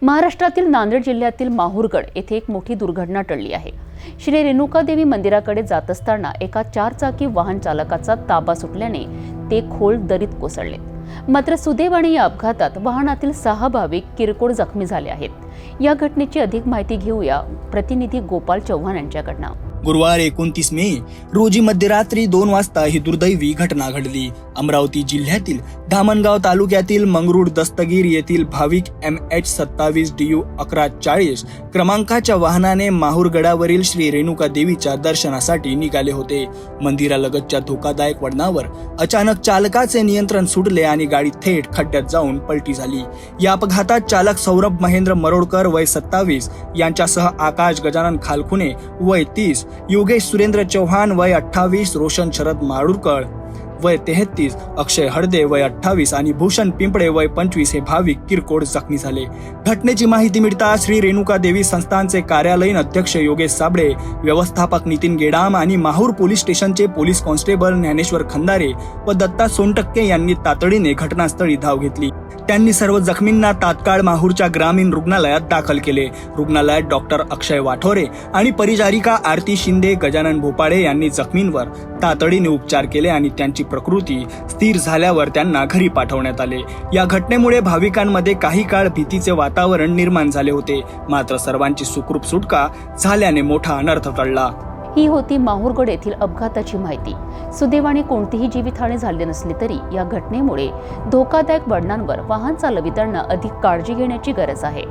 महाराष्ट्रातील नांदेड जिल्ह्यातील माहूरगड येथे एक मोठी दुर्घटना टळली आहे। श्री रेणुकादेवी मंदिराकडे जात असताना एका 4 चाकी वाहन चालकाचा ताबा सुटल्याने ते खोल दरीत कोसळले। मात्र सुदैवाने या अपघातात वाहनातील 6 भाविक किरकोळ जखमी झाले आहेत। या घटनेची अधिक माहिती घेऊया प्रतिनिधी गोपाल चव्हाण यांच्याकडून। गुरुवार 29 मे रोजी मध्यरात्री 2 वाजता ही दुर्दैवी घटना घडली। अमरावती जिल्ह्यातील धामणगाव तालुक्यातील मंगरुळ दस्तगीर येथील भाविक MH27 DU 1140 क्रमांकाच्या वाहनाने माहूरगडावरील श्री रेणुका देवीच्या दर्शनासाठी निघाले होते। मंदिरालगतच्या धोकादायक वळणावर अचानक चालकाचे नियंत्रण सुटले आणि गाडी थेट खड्ड्यात जाऊन पलटी झाली। या अपघातात चालक सौरभ महेंद्र मरोडकर वय 27 यांच्यासह आकाश गजानन खालखुने वय 30, योगेश सुरेंद्र चौहान वय 28, रोशन शरद माडुरकर वय 33, अक्षय हळदे वय 28 आणि भूषण पिंपळे वय 25 हे भाविक किरकोळ जखमी झाले। घटनेची माहिती मिळताच श्री रेणुका देवी संस्थानचे कार्यालयीन अध्यक्ष योगेश साबळे, व्यवस्थापक नितीन गेडाम आणि माहूर पोलीस स्टेशनचे पोलीस कॉन्स्टेबल ज्ञानेश्वर खंदारे व दत्ता सोनटक्के यांनी तातडीने घटनास्थळी धाव घेतली। त्यांनी सर्व जखमींना तात्काळ माहूरच्या ग्रामीण रुग्णालयात दाखल केले। रुग्णालयात डॉक्टर अक्षय वाठोरे आणि परिचारिका आरती शिंदे, गजानन भोपाळे यांनी जखमींवर तातडीने उपचार केले आणि त्यांची प्रकृती स्थिर झाल्यावर त्यांना घरी पाठवण्यात आले। या घटनेमुळे भाविकांमध्ये काही काळ भीतीचे वातावरण निर्माण झाले होते, मात्र सर्वांची सुखरूप सुटका झाल्याने मोठा अनर्थ टळला। ही होती माहूरगड येथील अपघाताची माहिती। सुदैवाने कोणतीही जीवितहानी झाली नसली तरी या घटनेमुळे धोकादायक वळणांवर वाहन चालविताना अधिक काळजी घेण्याची गरज आहे।